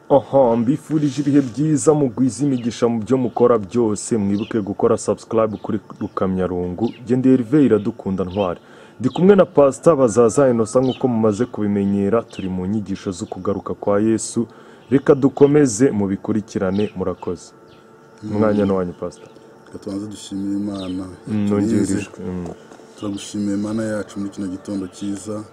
Aha, mbifurije ibihe byiza mugwiza imigisha mu byo mukora byose, mwibuke gukora subscribe kuri Rukamyarungu. Gende Herve Iradukunda Ntwari. Ndi kumwe na Pastor Bazaza Innocent nk'uko mumaze kubimenyera, turi mu nyigisho zo kugaruka kwa Yesu. Reka dukomeze mu bikurikirane, murakoze. Umwanya no wanyu Pastor. Tubanze dushimira Imana. Nongerijwe. Turagushimiye Imana yacu muri kino gitondo cyiza.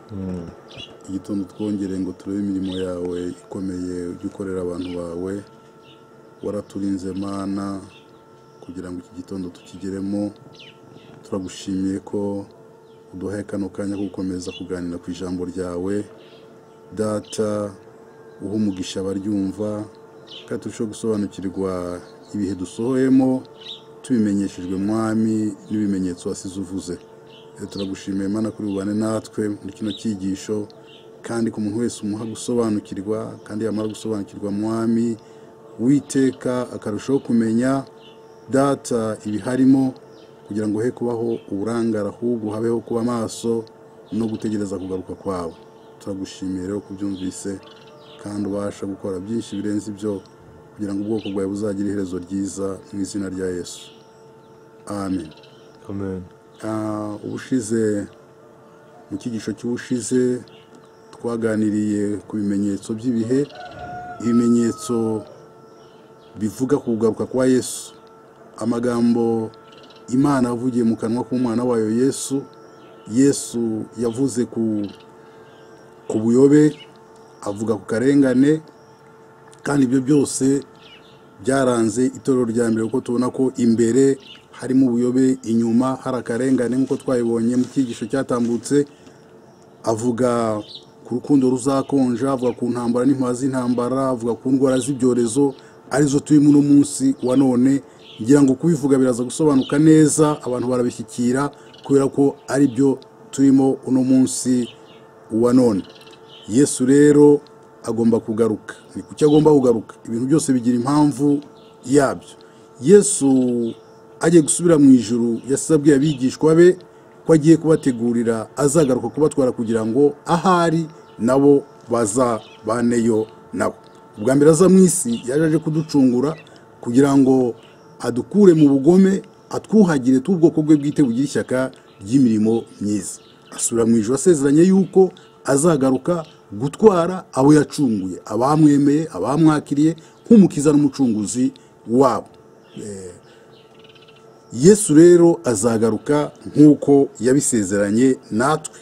Igitondo twongere ngo turebe imirimo yawe ikomeye ujye ukorera abantu bawe. Waraturinze Mana kugira ngo iki gitondo tukigeremo. Turagushimiye ko uduhaye kano kanya ko gukomeza kuganira ku ijambo ryawe. Data, uha umugisha abaryumva kandi turusheho gusobanukirwa ibihe dusohoyemo, tubimenyeshejwe Mwami n'ibimenyetso wasize uvuze. Turagushimiye Mana kuri bubane natwe muri kino cyigisho, kandi ku muntu wese umuha gusobanukirwa, kandi yamara gusobanukirwa Mwami Uwiteka akarushaho kumenya Data ibiharimo, kugira ngo he kubaho uburangara, ahubwo habeho kuba maso no gutegereza kugaruka kwawe. Turagushimiye rero kubyumvise kandi ubasha gukora byinshi birenze ibyo, kugira ngo ubwoko bwawe buzagira iherezo ryiza mu izina rya Yesu. Amen. Amen. Ubushize mu cyigisho cy'ubushize twaganiriye ku bimenyetso by'ibihe, ibimenyetso bivuga ku kugaruka kwa Yesu. Amagambo Imana yavugiye mu kanwa k'umwana wayo Yesu. Yesu yavuze ku buyobe, avuga ku karengane, kandi ibyo byose byaranze itorero rya mbere, kuko tubona ko imbere harimo ubuyobe, inyuma hari akarengane nk'uko twabibonye mu cyigisho cyatambutse. Avuga ku rukundo ruzakonja, avuga ku ntambara n'impuha z'intambara, avuga ku ndwara z'ibyorezo arizo turimo uno munsi wa none. Ngira ngo kubivuga biraza gusobanuka neza, abantu barabishyikira kubera ko ari byo turimo uno munsi wa none. Yesu rero agomba kugaruka. Ni kuki agomba kugaruka? Ibintu byose bigira impamvu yabyo. Yesu agiye gusubira mu ijuru yasabwiye abigishwa be ko agiye kubategurira azagaruka kubatwara, kugira ngo ahari nabo bazabaneyo nabo. Ubwa mbere aza mu isi yaje kuducungura, kugira ngo adukure mu bugome, atwuhagire tubwoko bwe bwite bugira ishyaka ry'imirimo myiza. Asubira mu ijuru asezeranye yuko azagaruka gutwara abo yacunguye, abamwemeye, abamwakiriye nk'umukiza n'umucunguzi wabo. Yesu rero azagaruka nk'uko yabisezeranye natwe.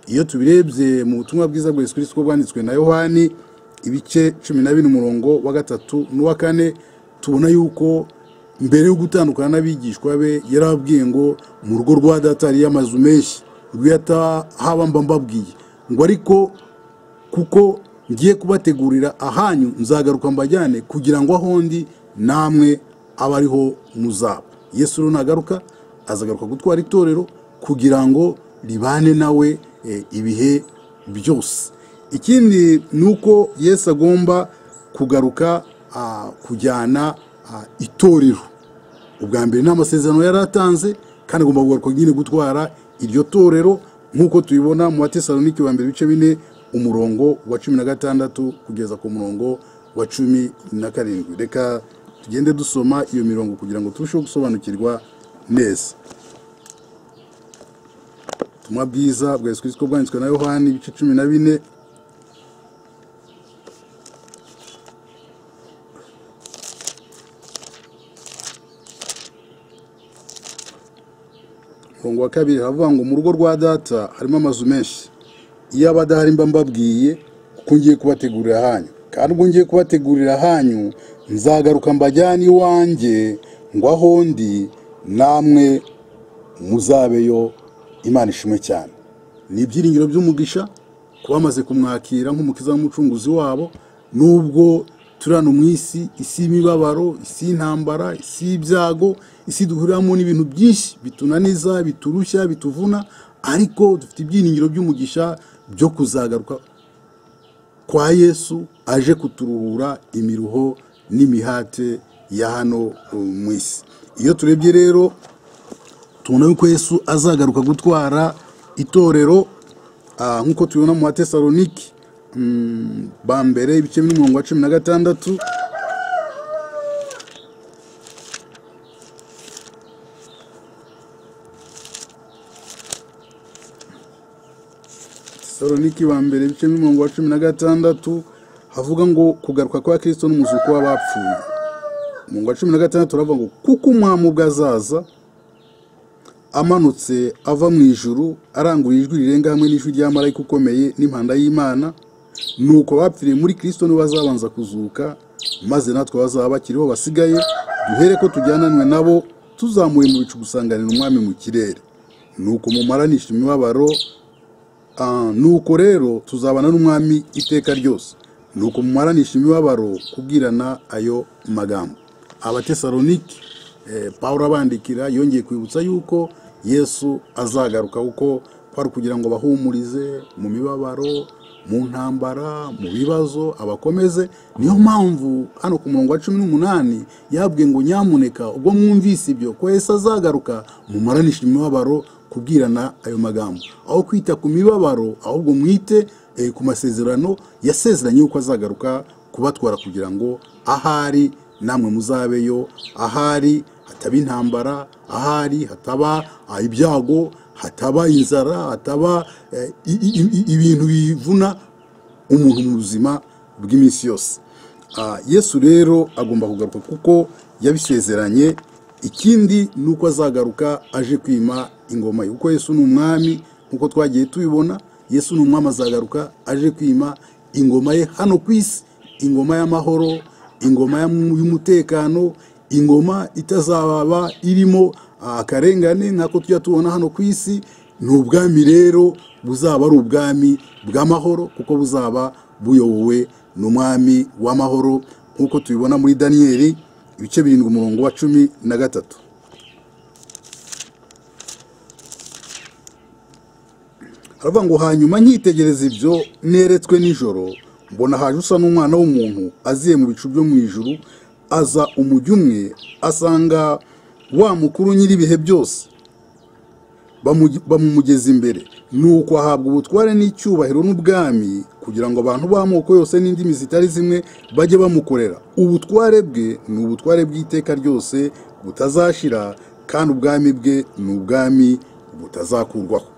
Iyo tubirebye mu butumwa bwiza bwa Yesu Kristo bwanditswe na Yohani ibice 12 umurongo wa 3 n'uwa 4, tubona yuko mbere yo gutandukana n'abigishwa be yarababwiye ngo mu rugo rwa Data hari amazu menshi, rwiyata haba mbabwiye ngo ariko kuko ngiye kubategurira ahanyu nzagaruka mbajyane, kugira ngo aho ndi namwe abariho muzaba. Yesu rero nagaruka azagaruka gutwara itorero kugira ngo ribane nawe ibihe byose. Ikindi nuko Yesu agomba kugaruka kujyana itorero. Ubwa mbere n'amasezerano yaratanze, kandi agomba kugaruka nyine gutwara iryo torero, nk'uko tubibona mu Batesalonike wa mbere bice 4 umurongo wa 16 kugeza ku murongo wa 17. Reka tugende dusoma iyo mirongo kugira ngo turusheho gusobanukirwa neza. Ubutumwa bwiza bwa Yesu Kristo bwanditswe na Yohani ibice 14 umurongo wa 2 havuga ngo mu rugo rwa Data harimo amazu menshi, iyo abadahari mbabwiye kuko ngiye kubategurira ahanyu. Kandi ubwo ngiye kubategurira ahanyu nzagaruka mbajyane iwanjye, ngo aho ndi namwe muzabeyo. Imana ishimwe cyane. Ni ibyiringiro by'umugisha kuba bamaze kumwakira nk'umukiza n'umucunguzi wabo, nubwo turano mu isi y'imibabaro, isi y'intambara, isi y'ibyago, isi duhuriramo n'ibintu byinshi bitunaniza, biturushya, bituvuna, ariko dufite ibyiringiro by'umugisha byo kuzagaruka kwa Yesu aje kuturuhura imiruho n'imihate ya hano mu isi. Iyo turebye rero tubona yuko Yesu azagaruka gutwara itorero, nk'uko tubibona mu Batesalonike ba mbere ibice by'umurongo wa 16. Tesalonike ba mbere ibice by'umurongo wa 16 havuga ngo kugaruka kwa Kristo n'umuzuko w'abapfuye. Umurongo wa 16 turavuga ngo kuko umwami bwazaza amanutse ava mu ijuru aranguye ijwi rirenga hamwe n'ijwi rya marayika ukomeye n'impanda y'Imana, nuko bapfiriye muri Kristo nibo bazabanza kuzuka, maze natwe bazaba bakiriho basigaye duhere ko tujyananwe nabo tuzamuye mu bicu gusanganira umwami mu kirere, nuko mumaranisha imibabaro, nuko rero tuzabana n'umwami iteka ryose, nuko mumaranisha imibabaro kubwirana ayo magambo. Abatesalonike Pawulo abandikira yongeye kwibutsa yuko Yesu azagaruka, uko kwari kugira ngo bahumurize mu mibabaro, mu ntambara, mu bibazo abakomeze. Niyo mpamvu hano ku murongo wa 18 yabwiye ngo nyamuneka ubwo mwumvise ibyo ko Yesu azagaruka mumaranisha imibabaro kubwirana ayo magambo. Aho kwita ku mibabaro ahubwo mwite ku masezerano yasezeranye yuko azagaruka kubatwara kugira ngo ahari namwe muzabeyo, ahari hataba intambara, ahari hataba ibyago, hataba inzara, hataba ibintu bivuna umuntu mu buzima bw'iminsi yose. Yesu rero agomba kugaruka kuko yabisezeranye. Ikindi nuko azagaruka aje kwima ingoma ye, kuko Yesu ni umwami nkuko twagiye tubibona. Yesu ni umwami azagaruka aje kwima ingoma ye hano ku isi, ingoma y'amahoro, ingoma y'umutekano, ingoma itazababa irimo akarengane nkako tujya tubona hano ku isi. Ni ubwami rero buzaba ari ubwami bw'amahoro, kuko buzaba buyobowe n'umwami w'amahoro nkuko tubibona muri Daniyeli ibice 7 umurongo wa 13. Aravuga ngo hanyuma nkitegereza ibyo neretswe nijoro, mbona haje usa n'umwana w'umuntu aziye mu bicu byo mu ijuru, aza umujyi umwe, asanga wa mukuru nyiribihe byose bamumugeza imbere, nuko ahabwa ubutware n'icyubahiro n'ubwami kugira ngo abantu b'amoko yose n'indimi zitari zimwe bajye bamukorera. Ubutware bwe ni ubutware bw'iteka ryose butazashira, kandi ubwami bwe ni ubwami butazakurwaho.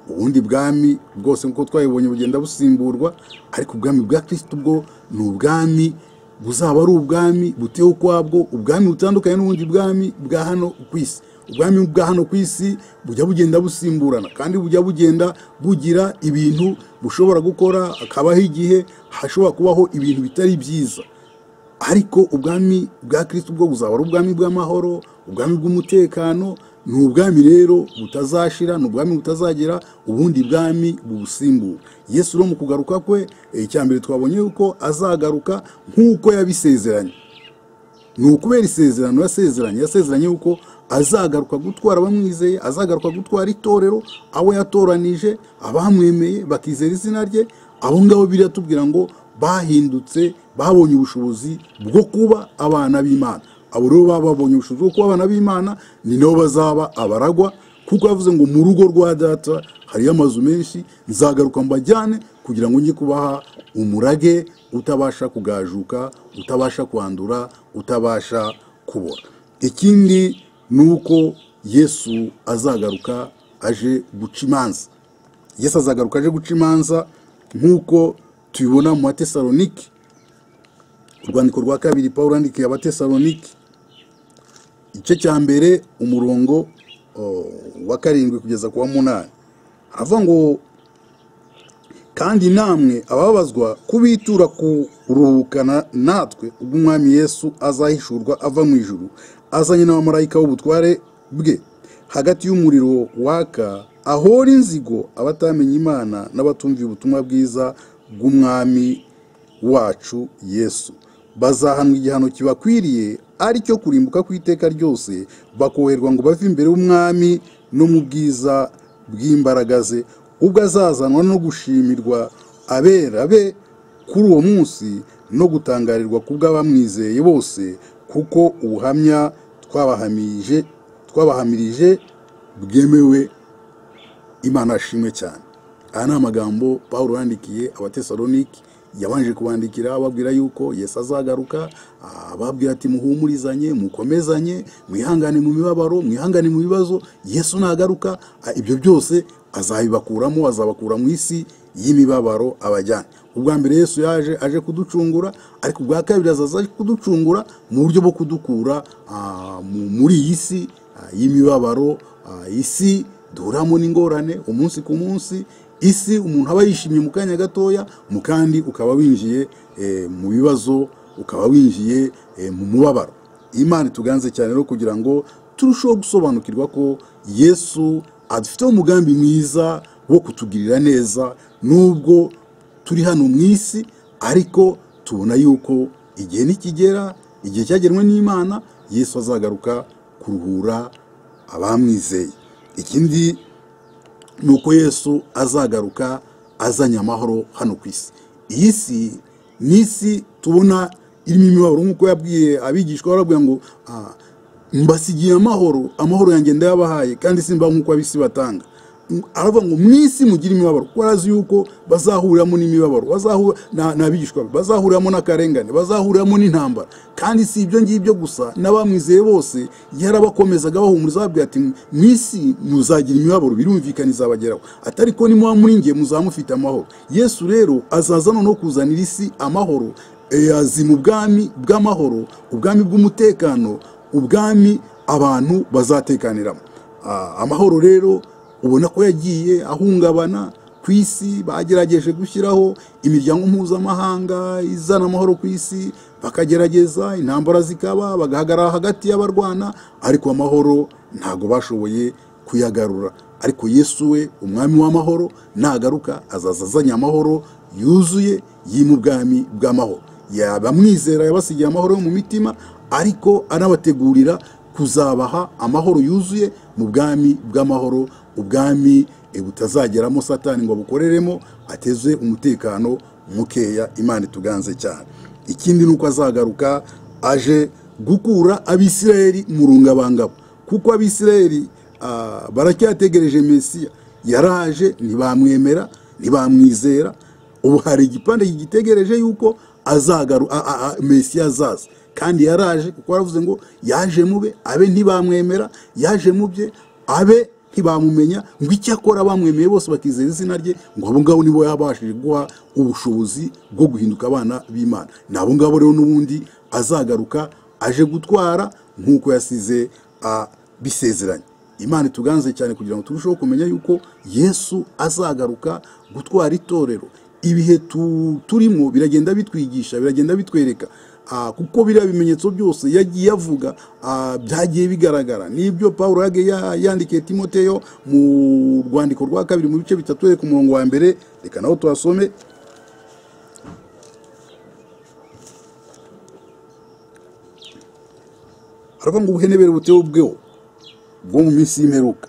Ubundi bwami bwose nkuko twabibonye bugenda busimburwa, ariko ubwami bwa Kristo bwo ni ubwami buzaba ari ubwami butewe ukwabwo, ubwami butandukanye n'ubundi bwami bwa hano ku isi. Ubwami bwa hano ku isi bujya bugenda busimburana, kandi bujya bugenda bugira ibintu bushobora gukora, akabaho igihe hashobora kubaho ibintu bitari byiza. Ariko ubwami bwa Kristo bwo buzaba ari ubwami bw'amahoro, ubwami bw'umutekano. Ni ubwami rero butazashira, ni ubwami butazagera ubundi bwami bubusimbura. Yesu rero mu kugaruka kwe, icyambere twabonye yuko azagaruka nk'uko yabisezeranye. Ni ukubera isezerano yasezeranye yuko azagaruka gutwara abamwizeye, azagaruka gutwara itorero, abo yatoranije, abamwemeye bakizera izina rye. Abo ngabo biratubwira ngo bahindutse, babonye ubushobozi bwo kuba abana b'Imana. Abo rero babonye ubushobozi bwo kuba abana b'Imana ni nabo bazaba abaragwa, kuko yavuze ngo mu rugo rwa data hariyo amazu menshi, nzagaruka mbajyane kugira ngo njye kubaha umurage utabasha kugajuka, utabasha kwandura, utabasha kubora. Ikindi nuko Yesu azagaruka aje guca imanza. Yesu azagaruka aje guca imanza nkuko tubibona mu Batesalonike, urwandiko rwa 2 Pawulo yandikiye Abatesalonike igice cya mbere umurongo wa 7 kugeza ku wa 8. Aravuga ngo kandi namwe ababazwa kubitura kuruhukana natwe ubwo umwami Yesu azahishurwa ava mu ijuru, azanye n'abamarayika w'ubutware bwe hagati y'umuriro waka, ahora inzigo abatamenye Imana n'abatumviye ubutumwa bwiza bw'umwami wacu Yesu. Bazahanwa igihano kibakwiriye, ari cyo kurimbuka kw'iteka ryose, bakoherwa ngo bave imbere y'umwami no mu bwiza bw'imbaraga ze, ubwo azazanwa no gushimirwa abera be kuri uwo munsi, no gutangarirwa kubw'abamwizeye bose, kuko ubuhamya twabahamirije bwemewe. Imana ashimwe cyane. aya ni amagambo Pawulo yandikiye abatesalonike, yabanje kubandikira ababwira yuko Yesu azagaruka, ababwira ati muhumurizanye, mukomezanye, mwihangane mu mibabaro, mwihangane mu bibazo, Yesu nagaruka ibyo byose azabibakuramo, azabakura mu isi y'imibabaro abajyana. Ubwa mbere Yesu yaje aje kuducungura, ariko ubwa kabiri azaza kuducungura mu buryo bwo kudukura muri iyi si y'imibabaro, isi duhuramo n'ingorane umunsi ku munsi, isi umuntu aba yishimye mu kanya gatoya, mu kandi ukaba winjiye mu bibazo, ukaba winjiye mu mubabaro. Imana tuganze cyane rero kugira ngo turusheho gusobanukirwa ko Yesu adufiteho umugambi mwiza wo kutugirira neza, nubwo turi hano mu isi, ariko tubona yuko igihe nikigera, igihe cyagenwe n'Imana, Yesu azagaruka kuruhura abamwizeye. Ikindi nuko Yesu azagaruka azanye amahoro hano ku isi. Iyi si ni isi tubona irimo imibabaro, nk'uko yabwiye abigishwa, barabwira ngo mbasigiye amahoro, amahoro yanjye ndayabahaye, kandi simba nk'uko abisi batanga. Aravuga ngo mu isi mugira imibabaro, kuko arazi yuko bazahuriramo n'imibabaro, n'abigishwa bazahuriramo n'akarengane, bazahuriramo n'intambara. Kandi si ibyo ngibyo gusa, n'abamwizeye bose yarabakomezaga bahumuriza, babwira ati mu isi muzagira imibabaro, birumvikana izabageraho, atari ko nimuba muri nge muzamufite amahoro. Yesu rero azaza no kuzanira isi amahoro, azi mu bwami bw'amahoro, ubwami bw'umutekano, ubwami abantu bazatekaniramo. Amahoro rero ubona ko yagiye ahungabana ku isi. Bagerageje gushyiraho imiryango mpuzamahanga izana amahoro ku isi, bakagerageza, intambara zikaba, bagahagarara hagati y'abarwana, ariko amahoro ntago bashoboye kuyagarura. Ariko Yesu we umwami w'amahoro nagaruka azaza azanye amahoro yuzuye mu bwami bw'amahoro. Yabamwizera yabasigiye amahoro yo mu mitima, ariko anabategurira kuzabaha amahoro yuzuye mu bwami bw'amahoro, ubwami butazageramo Satani ngo bukoreremo, ateze umutekano mukeya. Imana tuganze cyane. Ikindi nuko azagaruka aje gukura Abisirayeli mu rungabangabo, kuko Abisirayeli baracyategereje Mesiya. Yaraje ntibamwemera, ntibamwizera. Ubu hari igipande gitegereje yuko Mesiya azaza, kandi yaraje, kuko baravuze ngo yaje mube, abe ntibamwemera, yaje mubye, abe ntibamumenya, ngo icyakora bamwemeye bose bakizera izina rye, ngo abo ngabo nibo yabashije guha ubushobozi bwo guhinduka abana b'Imana. Nabo ngabo rero n'ubundi azagaruka aje gutwara nk'uko yasize bisezeranye. Imana tuganze cyane kugira ngo turusheho kumenya yuko Yesu azagaruka gutwara itorero. Ibihe turimo biragenda bitwigisha, biragenda bitwereka, kuko biriya bimenyetso byose yagiye avuga byagiye bigaragara. Nibyo Pawulo yandikiye Timoteyo mu rwandiko rwa 2 mu bice 3 ku murongo wa mbere. Reka naho tuhasome. Aravuga ngo ubuhenebere butewe ubweho bwo mu minsi y'imperuka.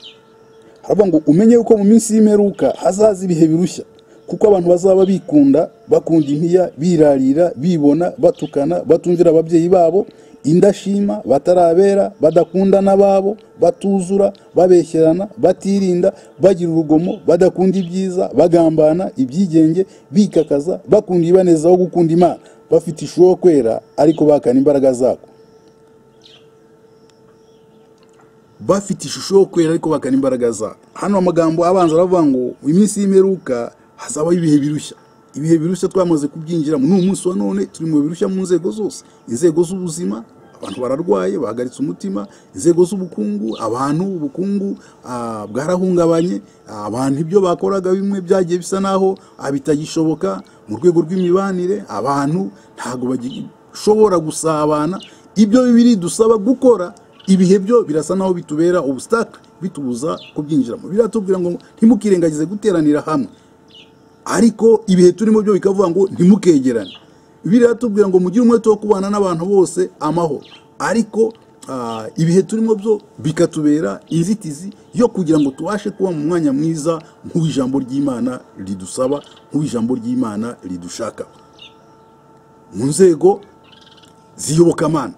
Aravuga ngo umenye uko mu minsi y'imperuka hazaza ibihe birushya, kuko abantu bazaba bikunda, bakunda impiya, birarira, bibona, batukana, batumvira ababyeyi babo, indashima, batarabera, badakunda n'ababo, batuzura, babeshyerana, batirinda, bagira urugomo, badakunda ibyiza, bagambana, ibyigenge, bikakaza, bakunda ibaneza wo gukunda Imana, bafite ishusho yo kwera ariko bakana imbaraga zako. Bafite ishusho yo kwera ariko bakana imbaraga zako. Hano amagambo abanza aravuga ngo iminsi y'imperuka hazabaho ibihe birushya. Ibihe birushya twamaze kubyinjiramo. N'umunsi wa none turi mu birushya mu nzego zose. Inzego z'ubuzima, abantu bararwaye, bahagaritse umutima. Inzego z'ubukungu, abantu ubukungu bwarahungabanye. Abantu ibyo bakoraga bimwe byagiye bisa naho bitagishoboka. Mu rwego rw'imibanire, abantu ntago bagishobora gusabana. Ibyo bibiri dusaba gukora, ibihe byo birasa naho bitubera obstacle, bitubuza kubyinjiramo. Biratubwira ngo ntimukirengagize guteranira hamwe, ariko ibihe turimo byo bikavuga ngo ntimukegerane. Biratubwira ngo mugire umwete wo kubana n'abantu bose amahoro, ariko ibihe turimo byo bikatubera inzitizi yo kugira ngo tubashe kuba mu mwanya mwiza nk'ijambo ry'Imana ridusaba, nk'ijambo ry'Imana ridushaka. Mu nzego z'iyobokamana,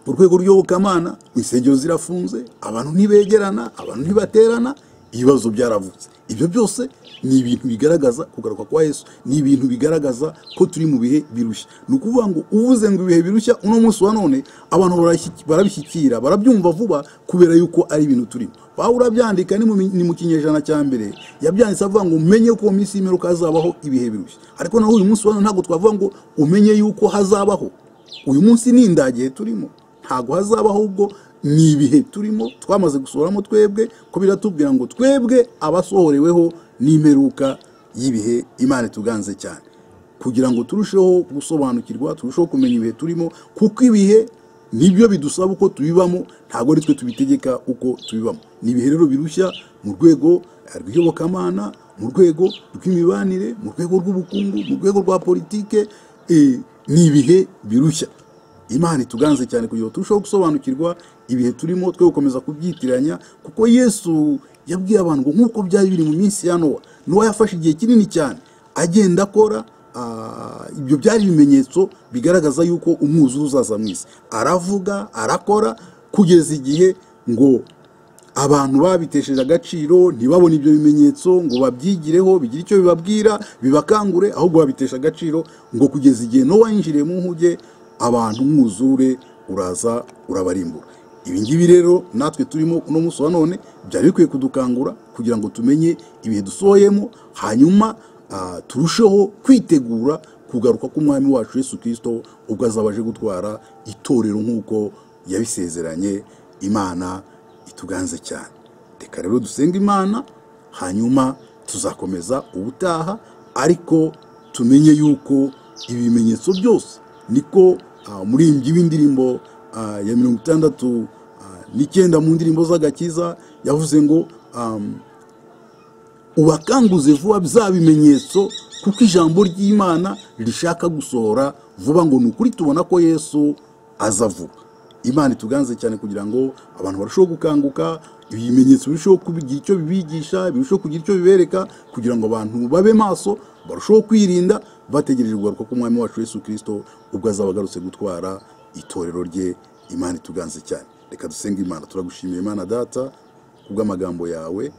mu rwego rw'iyobokamana, insengero zirafunze, abantu ntibegerana, abantu ntibaterana, ibibazo byaravutse. ibyo byose ni ibintu bigaragaza kugaruka kwa Yesu, ni ibintu bigaragaza ko turi mu bihe birushya. Ni ukuvuga ngo uvuze ngo ibihe birushya uno munsi wa none abantu barabishyikira, barabyumva vuba kubera yuko ari ibintu turimo. Pawulo abyandika ni mu kinyejana cya mbere, yabyanditse avuga ngo umenye ko mu minsi y'imperuka hazabaho ibihe birushya. Ariko naho uyu munsi wa none ntabwo twavuga ngo umenye yuko hazabaho. Uyu munsi ni indagihe turimo, ntabwo hazabaho, ubwo ni ibihe turimo twamaze gusohoramo twebwe, ko biratubwira ngo twebwe abasohoreweho n'imperuka y'ibihe. Imana tuganze cyane kugira ngo turusheho gusobanukirwa, turusheho kumenya ibihe turimo, kuko ibihe nibyo bidusaba uko tubibamo, ntabwo ari twe tubitegeka uko tubibamo. Ni ibihe rero birushya mu rwego rw'iyobokamana, mu rwego rw'imibanire, mu rwego rw'ubukungu, mu rwego rwa politike. Ni ibihe birushya. Imana ituganze cyane kugira ngo turusheho gusobanukirwa ibihe turimo, twe gukomeza kubyitiranya, kuko Yesu yabwiye abantu ngo nk'uko byari biri mu minsi ya Nowa. Nowa yafashe igihe kinini cyane agenda akora ibyo byari ibimenyetso bigaragaza yuko umwuzure uzaza mu isi. Aravuga, arakora, kugeza igihe ngo abantu babitesheje agaciro, ntibabone ibyo bimenyetso ngo babyigireho bigire icyo bibabwira, bibakangure, ahubwo babitesha agaciro, ngo kugeza igihe Nowa yinjiriye mu nkuge, abantu umwuzure uraza urabarimbura. Ibi ngibi rero natwe turimo uno munsi wa none byari bikwiye kudukangura kugira ngo tumenye ibihe dusohoyemo, hanyuma turusheho kwitegura kugaruka k'umwami wacu Yesu Kristo ubwo azabaje gutwara itorero nk'uko yabisezeranye. Imana ituganze cyane. Reka rero dusenga Imana, hanyuma tuzakomeza ubutaha, ariko tumenye yuko ibimenyetso byose niko umuririmbyi w'indirimbo ya 69 mu ndirimbo z'agakiza yavuze ngo ubakanguze vuba bya bimenyetso, kuko ijambo ry'Imana rishaka gusohora vuba, ngo ni ukuri tubona ko Yesu aza vuba. Imana ituganze cyane kugira ngo abantu barusheho gukanguka, ibimenyetso birusheho kubigira icyo bibigisha, birusheho kugira icyo bibereka, kugira ngo abantu babe maso, barusheho kwirinda, bategereje kugaruka k'umwami wacu Yesu Kristo ubwo azaba agarutse gutwara itorero rye. Imana ituganze cyane. Reka dusenge Imana. Turagushimiye Imana Data kubw'amagambo yawe.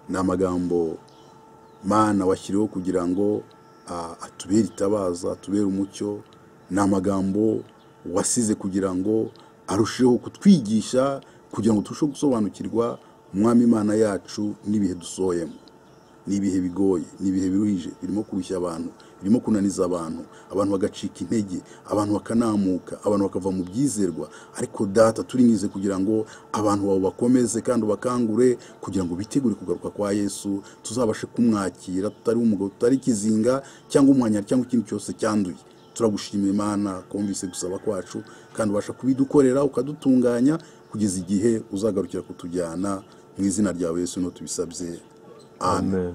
Ni amagambo Mana washyiriweho kugira ngo atubere itabaza, atubere umucyo. Ni amagambo wasize kugira ngo arusheho kutwigisha, kugira ngo turusheho gusobanukirwa umwami Imana yacu n'ibihe dusohoyemo. Ni ibihe bigoye, ni ibihe biruhije, birimo kurushya abantu, birimo kunaniza abantu bagacika intege, abantu bakanamuka, abantu bakava mu byizerwa. Ariko Data, turingize kugira ngo abantu babo bakomeze kandi bakangure, kugira ngo bitegure kugaruka kwa Yesu, tuzabashe kumwakira tutari umugabo, tutari kizinga cyangwa umwanyari cyangwa ikintu cyose cyanduye. Turagushimira Imana kumvise gusaba kwacu, kandi ubasha kubidukorera ukadutunganya kugeza igihe uzagarukira kutujyana. Mu izina ryawe Yesu no tubisabye, amen.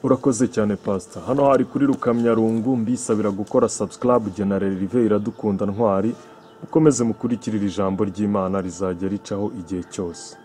Urakoze cyane Pastor. Hano hari kuri Rukamyarungu, mbisabira gukora subscribe. General Rive Iradukunda Ntwari, ukomeze mukurikirira ijambo ry'Imana rizajya ricaho igihe cyose.